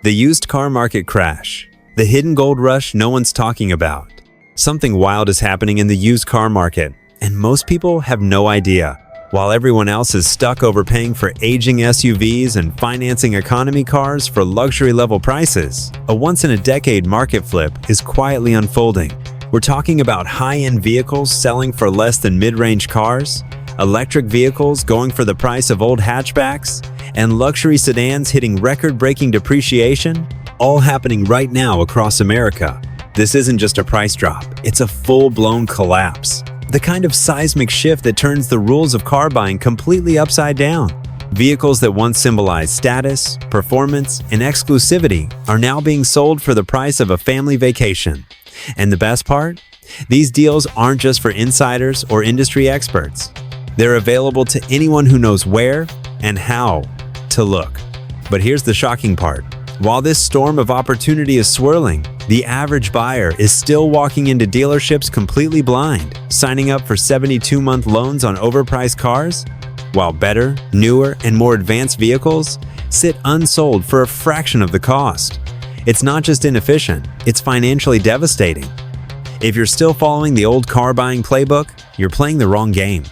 The used car market crash. The hidden gold rush no one's talking about. Something wild is happening in the used car market, and most people have no idea. While everyone else is stuck overpaying for aging SUVs and financing economy cars for luxury-level prices, a once-in-a-decade market flip is quietly unfolding. We're talking about high-end vehicles selling for less than mid-range cars, electric vehicles going for the price of old hatchbacks, and luxury sedans hitting record-breaking depreciation, all happening right now across America. This isn't just a price drop, it's a full-blown collapse. The kind of seismic shift that turns the rules of car buying completely upside down. Vehicles that once symbolized status, performance, and exclusivity are now being sold for the price of a family vacation. And the best part? These deals aren't just for insiders or industry experts. They're available to anyone who knows where and how to look. But here's the shocking part. While this storm of opportunity is swirling, the average buyer is still walking into dealerships completely blind, signing up for 72-month loans on overpriced cars, while better, newer, and more advanced vehicles sit unsold for a fraction of the cost. It's not just inefficient, it's financially devastating. If you're still following the old car buying playbook, you're playing the wrong game.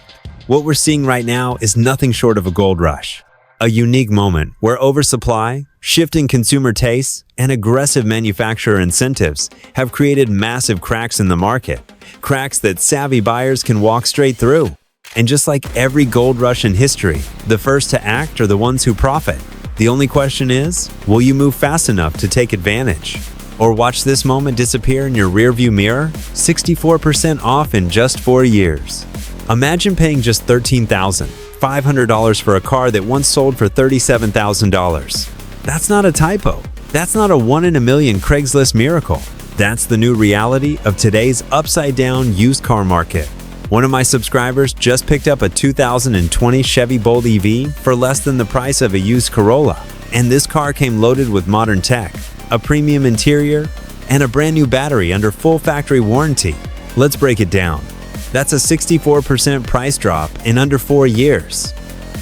What we're seeing right now is nothing short of a gold rush. A unique moment where oversupply, shifting consumer tastes, and aggressive manufacturer incentives have created massive cracks in the market, cracks that savvy buyers can walk straight through. And just like every gold rush in history, the first to act are the ones who profit. The only question is, will you move fast enough to take advantage? Or watch this moment disappear in your rearview mirror? 64% off in just 4 years. Imagine paying just $13,500 for a car that once sold for $37,000. That's not a typo. That's not a 1 in a million Craigslist miracle. That's the new reality of today's upside-down used car market. One of my subscribers just picked up a 2020 Chevy Bolt EV for less than the price of a used Corolla. And this car came loaded with modern tech, a premium interior, and a brand new battery under full factory warranty. Let's break it down. That's a 64% price drop in under 4 years.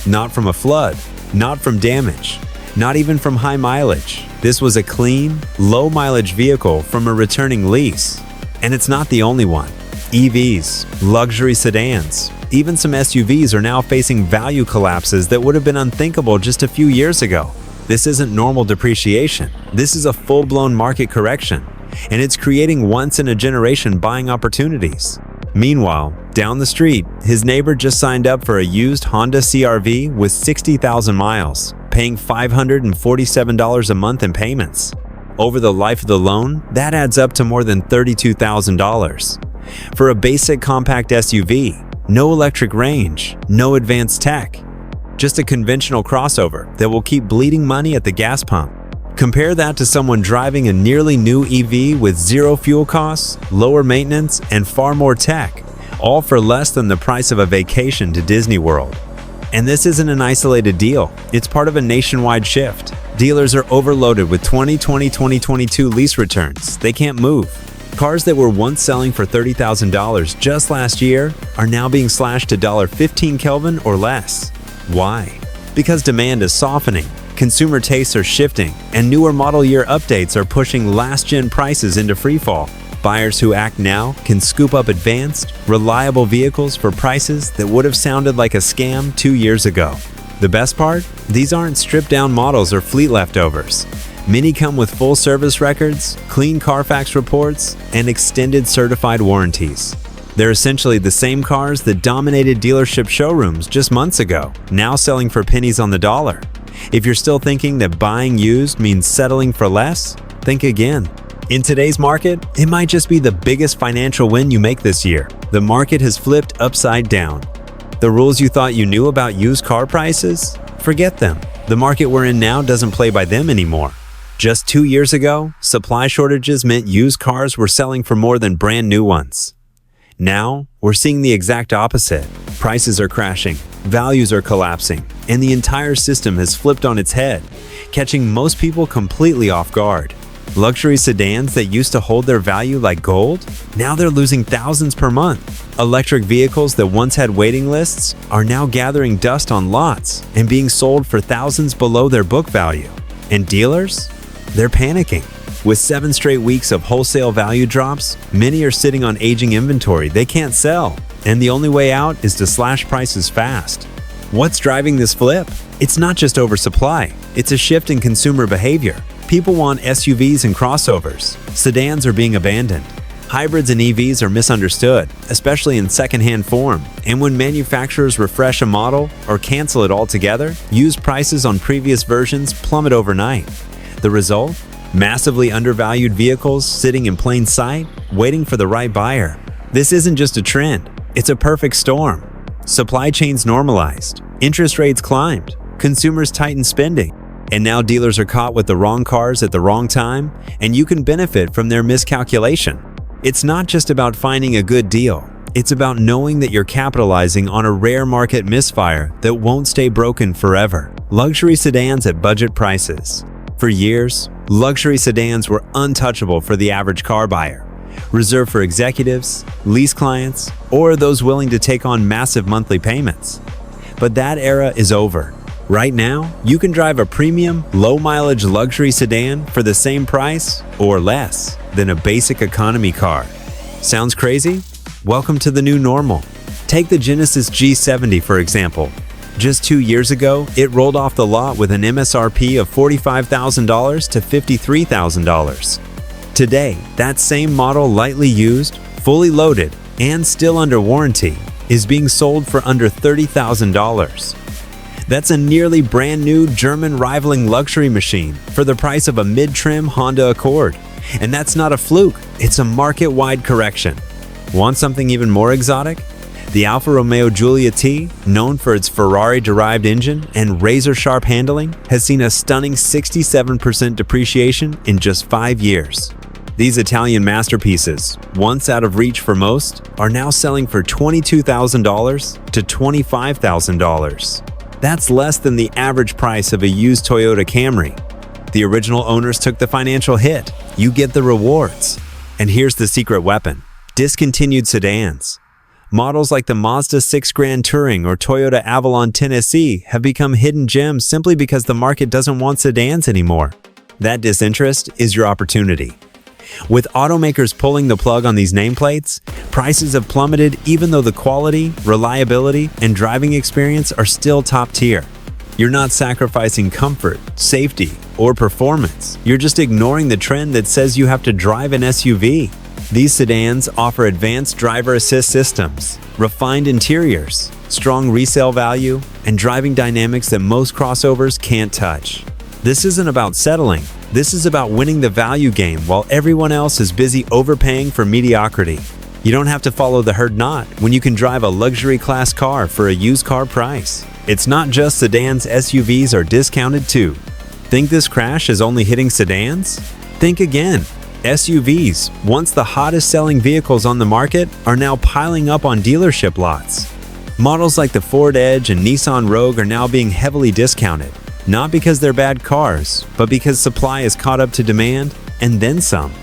Not from a flood, not from damage, not even from high mileage. This was a clean, low-mileage vehicle from a returning lease. And it's not the only one. EVs, luxury sedans, even some SUVs are now facing value collapses that would have been unthinkable just a few years ago. This isn't normal depreciation. This is a full-blown market correction, and it's creating once-in-a-generation buying opportunities. Meanwhile, down the street, his neighbor just signed up for a used Honda CR-V with 60,000 miles, paying $547 a month in payments. Over the life of the loan, that adds up to more than $32,000. For a basic compact SUV, no electric range, no advanced tech, just a conventional crossover that will keep bleeding money at the gas pump. Compare that to someone driving a nearly new EV with zero fuel costs, lower maintenance, and far more tech, all for less than the price of a vacation to Disney World. And this isn't an isolated deal, it's part of a nationwide shift. Dealers are overloaded with 2020-2022 lease returns. They can't move. Cars that were once selling for $30,000 just last year are now being slashed to $15 Kelvin or less. Why? Because demand is softening. Consumer tastes are shifting, and newer model year updates are pushing last-gen prices into freefall. Buyers who act now can scoop up advanced, reliable vehicles for prices that would have sounded like a scam 2 years ago. The best part? These aren't stripped-down models or fleet leftovers. Many come with full service records, clean Carfax reports, and extended certified warranties. They're essentially the same cars that dominated dealership showrooms just months ago, now selling for pennies on the dollar. If you're still thinking that buying used means settling for less, think again. In today's market, it might just be the biggest financial win you make this year. The market has flipped upside down. The rules you thought you knew about used car prices? Forget them. The market we're in now doesn't play by them anymore. Just 2 years ago, supply shortages meant used cars were selling for more than brand new ones. Now, we're seeing the exact opposite. Prices are crashing, values are collapsing, and the entire system has flipped on its head, catching most people completely off guard. Luxury sedans that used to hold their value like gold, now they're losing thousands per month. Electric vehicles that once had waiting lists are now gathering dust on lots and being sold for thousands below their book value. And dealers? They're panicking. With 7 straight weeks of wholesale value drops, many are sitting on aging inventory they can't sell, and the only way out is to slash prices fast. What's driving this flip? It's not just oversupply, it's a shift in consumer behavior. People want SUVs and crossovers. Sedans are being abandoned. Hybrids and EVs are misunderstood, especially in secondhand form. And when manufacturers refresh a model or cancel it altogether, used prices on previous versions plummet overnight. The result? Massively undervalued vehicles sitting in plain sight, waiting for the right buyer. This isn't just a trend, it's a perfect storm. Supply chains normalized, interest rates climbed, consumers tightened spending, and now dealers are caught with the wrong cars at the wrong time, and you can benefit from their miscalculation. It's not just about finding a good deal, it's about knowing that you're capitalizing on a rare market misfire that won't stay broken forever. Luxury sedans at budget prices. For years, luxury sedans were untouchable for the average car buyer, reserved for executives, lease clients, or those willing to take on massive monthly payments. But that era is over. Right now, you can drive a premium, low-mileage luxury sedan for the same price or less than a basic economy car. Sounds crazy? Welcome to the new normal. Take the Genesis G70 for example. Just 2 years ago, it rolled off the lot with an MSRP of $45,000 to $53,000. Today, that same model, lightly used, fully loaded, and still under warranty, is being sold for under $30,000. That's a nearly brand new German rivaling luxury machine for the price of a mid-trim Honda Accord. And that's not a fluke, it's a market-wide correction. Want something even more exotic? The Alfa Romeo Giulia T, known for its Ferrari-derived engine and razor-sharp handling, has seen a stunning 67% depreciation in just 5 years. These Italian masterpieces, once out of reach for most, are now selling for $22,000 to $25,000. That's less than the average price of a used Toyota Camry. The original owners took the financial hit. You get the rewards. And here's the secret weapon: discontinued sedans. Models like the Mazda 6 Grand Touring or Toyota Avalon 10SE have become hidden gems simply because the market doesn't want sedans anymore. That disinterest is your opportunity. With automakers pulling the plug on these nameplates, prices have plummeted even though the quality, reliability, and driving experience are still top tier. You're not sacrificing comfort, safety, or performance. You're just ignoring the trend that says you have to drive an SUV. These sedans offer advanced driver assist systems, refined interiors, strong resale value, and driving dynamics that most crossovers can't touch. This isn't about settling. This is about winning the value game while everyone else is busy overpaying for mediocrity. You don't have to follow the herd knot when you can drive a luxury class car for a used car price. It's not just sedans, SUVs are discounted too. Think this crash is only hitting sedans? Think again. SUVs, once the hottest selling vehicles on the market, are now piling up on dealership lots. Models like the Ford Edge and Nissan Rogue are now being heavily discounted. Not because they're bad cars, but because supply is caught up to demand, and then some.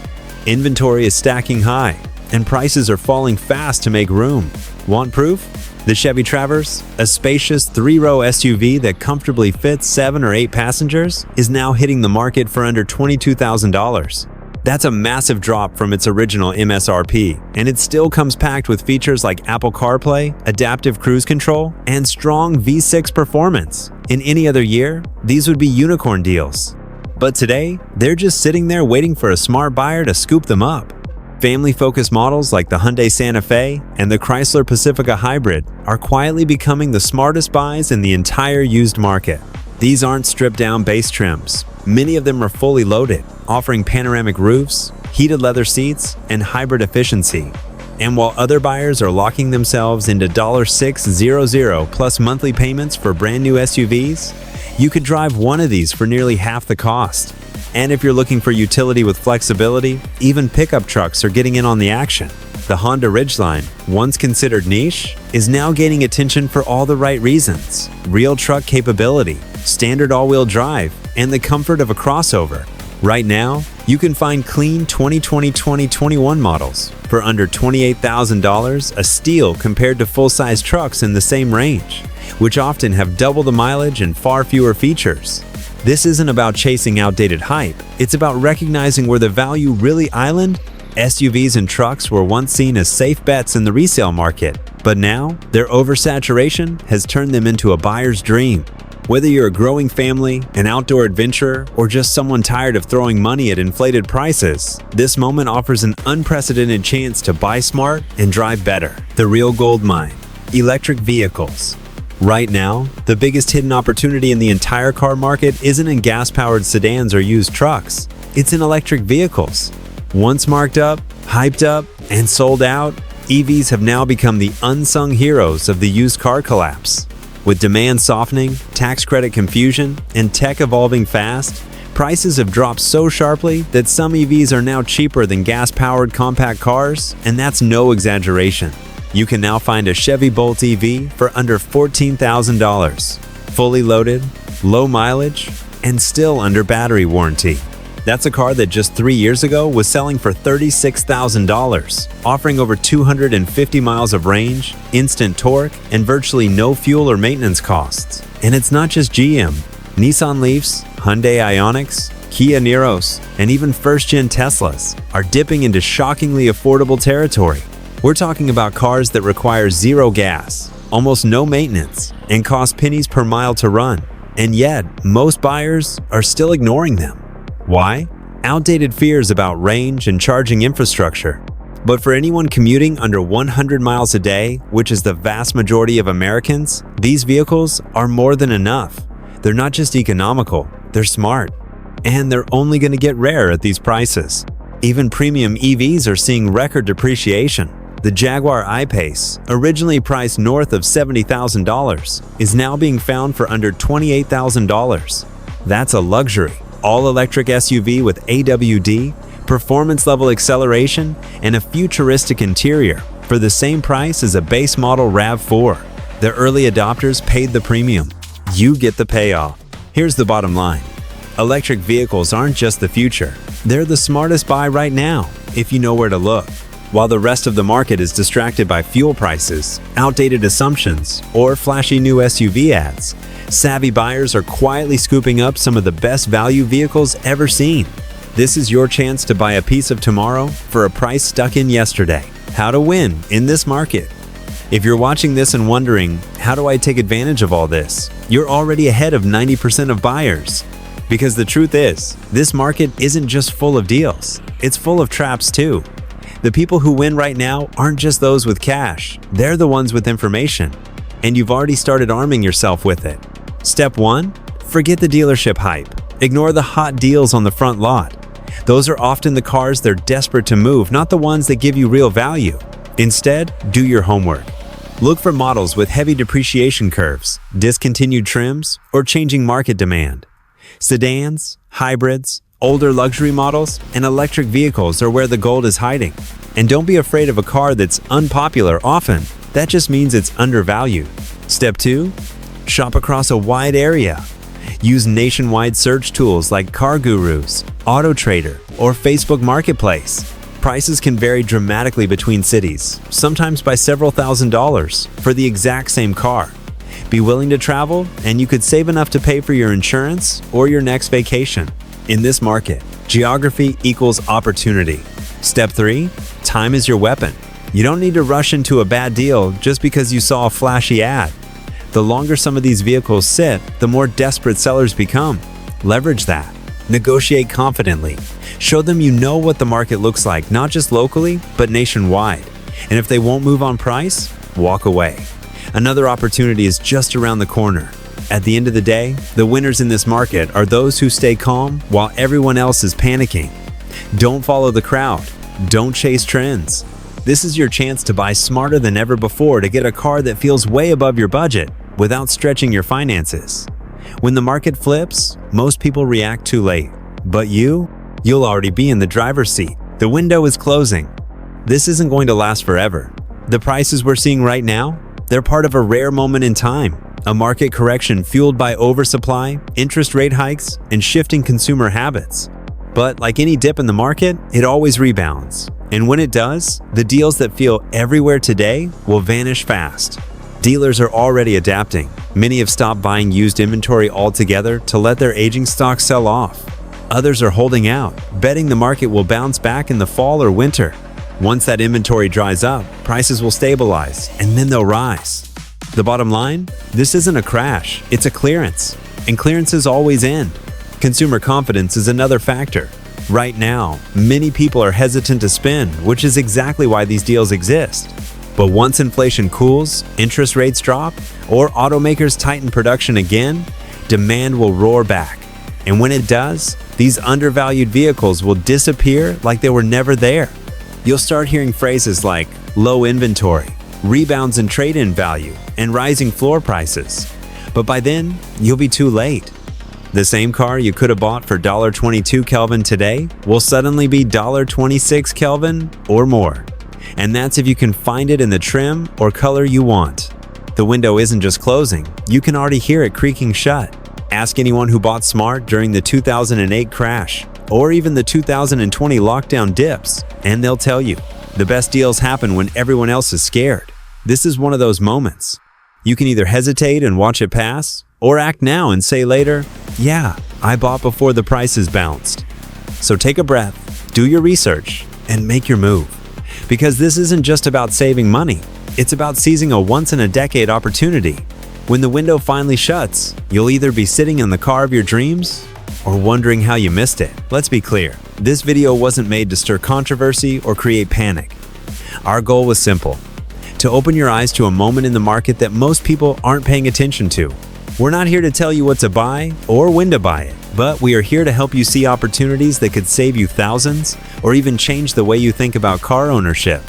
Inventory is stacking high, and prices are falling fast to make room. Want proof? The Chevy Traverse, a spacious 3-row SUV that comfortably fits 7 or 8 passengers, is now hitting the market for under $22,000. That's a massive drop from its original MSRP, and it still comes packed with features like Apple CarPlay, adaptive cruise control, and strong V6 performance. In any other year, these would be unicorn deals. But today, they're just sitting there waiting for a smart buyer to scoop them up. Family-focused models like the Hyundai Santa Fe and the Chrysler Pacifica Hybrid are quietly becoming the smartest buys in the entire used market. These aren't stripped-down base trims. Many of them are fully loaded, offering panoramic roofs, heated leather seats, and hybrid efficiency. And while other buyers are locking themselves into $600 plus monthly payments for brand new SUVs, you could drive one of these for nearly half the cost. And if you're looking for utility with flexibility, even pickup trucks are getting in on the action. The Honda Ridgeline, once considered niche, is now gaining attention for all the right reasons: real truck capability, standard all-wheel drive, and the comfort of a crossover. Right now, you can find clean 2020-2021 models for under $28,000, a steal compared to full-size trucks in the same range, which often have double the mileage and far fewer features. This isn't about chasing outdated hype, it's about recognizing where the value really island. SUVs and trucks were once seen as safe bets in the resale market, but now their oversaturation has turned them into a buyer's dream. Whether you're a growing family, an outdoor adventurer, or just someone tired of throwing money at inflated prices, this moment offers an unprecedented chance to buy smart and drive better. The real gold mine: electric vehicles. Right now, the biggest hidden opportunity in the entire car market isn't in gas-powered sedans or used trucks. It's in electric vehicles. Once marked up, hyped up, and sold out, EVs have now become the unsung heroes of the used car collapse. With demand softening, tax credit confusion, and tech evolving fast, prices have dropped so sharply that some EVs are now cheaper than gas-powered compact cars, and that's no exaggeration. You can now find a Chevy Bolt EV for under $14,000, fully loaded, low mileage, and still under battery warranty. That's a car that just 3 years ago was selling for $36,000, offering over 250 miles of range, instant torque, and virtually no fuel or maintenance costs. And it's not just GM. Nissan Leafs, Hyundai Ioniqs, Kia Niros, and even first-gen Teslas are dipping into shockingly affordable territory. We're talking about cars that require zero gas, almost no maintenance, and cost pennies per mile to run. And yet, most buyers are still ignoring them. Why? Outdated fears about range and charging infrastructure. But for anyone commuting under 100 miles a day, which is the vast majority of Americans, these vehicles are more than enough. They're not just economical, they're smart. And they're only going to get rarer at these prices. Even premium EVs are seeing record depreciation. The Jaguar I-Pace, originally priced north of $70,000, is now being found for under $28,000. That's a luxury, all-electric SUV with AWD, performance-level acceleration, and a futuristic interior for the same price as a base model RAV4. The early adopters paid the premium. You get the payoff. Here's the bottom line. Electric vehicles aren't just the future. They're the smartest buy right now, if you know where to look. While the rest of the market is distracted by fuel prices, outdated assumptions, or flashy new SUV ads, savvy buyers are quietly scooping up some of the best value vehicles ever seen. This is your chance to buy a piece of tomorrow for a price stuck in yesterday. How to win in this market. If you're watching this and wondering, how do I take advantage of all this? You're already ahead of 90% of buyers. Because the truth is, this market isn't just full of deals, it's full of traps too. The people who win right now aren't just those with cash, they're the ones with information. And you've already started arming yourself with it. Step 1. Forget the dealership hype. Ignore the hot deals on the front lot. Those are often the cars they're desperate to move, not the ones that give you real value. Instead, do your homework. Look for models with heavy depreciation curves, discontinued trims, or changing market demand. Sedans, hybrids, older luxury models, and electric vehicles are where the gold is hiding. And don't be afraid of a car that's unpopular often. That just means it's undervalued. Step 2. Shop across a wide area. Use nationwide search tools like Car Gurus, AutoTrader, or Facebook Marketplace. Prices can vary dramatically between cities, sometimes by several $1,000s for the exact same car. Be willing to travel, and you could save enough to pay for your insurance or your next vacation. In this market, geography equals opportunity. Step 3. Time is your weapon. You don't need to rush into a bad deal just because you saw a flashy ad. The longer some of these vehicles sit, the more desperate sellers become. Leverage that. Negotiate confidently. Show them you know what the market looks like, not just locally, but nationwide. And if they won't move on price, walk away. Another opportunity is just around the corner. At the end of the day, the winners in this market are those who stay calm while everyone else is panicking. Don't follow the crowd. Don't chase trends. This is your chance to buy smarter than ever before to get a car that feels way above your budget without stretching your finances. When the market flips, most people react too late. But you'll already be in the driver's seat. The window is closing. This isn't going to last forever. The prices we're seeing right now, they're part of a rare moment in time. A market correction fueled by oversupply, interest rate hikes, and shifting consumer habits. But like any dip in the market, it always rebounds. And when it does, the deals that feel everywhere today will vanish fast. Dealers are already adapting. Many have stopped buying used inventory altogether to let their aging stock sell off. Others are holding out, betting the market will bounce back in the fall or winter. Once that inventory dries up, prices will stabilize, and then they'll rise. The bottom line? This isn't a crash, it's a clearance. And clearances always end. Consumer confidence is another factor. Right now, many people are hesitant to spend, which is exactly why these deals exist. But once inflation cools, interest rates drop, or automakers tighten production again, demand will roar back. And when it does, these undervalued vehicles will disappear like they were never there. You'll start hearing phrases like low inventory, rebounds in trade-in value, and rising floor prices. But by then, you'll be too late. The same car you could have bought for $22 Kelvin today will suddenly be $26 Kelvin or more. And that's if you can find it in the trim or color you want. The window isn't just closing, you can already hear it creaking shut. Ask anyone who bought Smart during the 2008 crash or even the 2020 lockdown dips, and they'll tell you, the best deals happen when everyone else is scared. This is one of those moments. You can either hesitate and watch it pass, or act now and say later, yeah, I bought before the prices bounced. So take a breath, do your research, and make your move. Because this isn't just about saving money, it's about seizing a once-in-a-decade opportunity. When the window finally shuts, you'll either be sitting in the car of your dreams or wondering how you missed it. Let's be clear, this video wasn't made to stir controversy or create panic. Our goal was simple, to open your eyes to a moment in the market that most people aren't paying attention to. We're not here to tell you what to buy or when to buy it, but we are here to help you see opportunities that could save you thousands or even change the way you think about car ownership.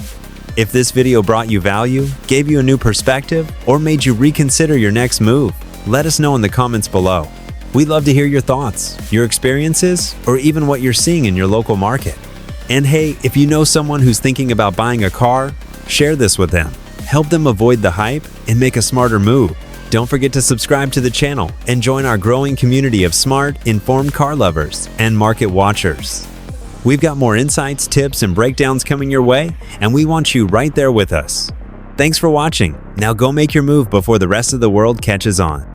If this video brought you value, gave you a new perspective, or made you reconsider your next move, let us know in the comments below. We'd love to hear your thoughts, your experiences, or even what you're seeing in your local market. And hey, if you know someone who's thinking about buying a car, share this with them. Help them avoid the hype and make a smarter move. Don't forget to subscribe to the channel and join our growing community of smart, informed car lovers and market watchers. We've got more insights, tips, and breakdowns coming your way, and we want you right there with us. Thanks for watching. Now go make your move before the rest of the world catches on.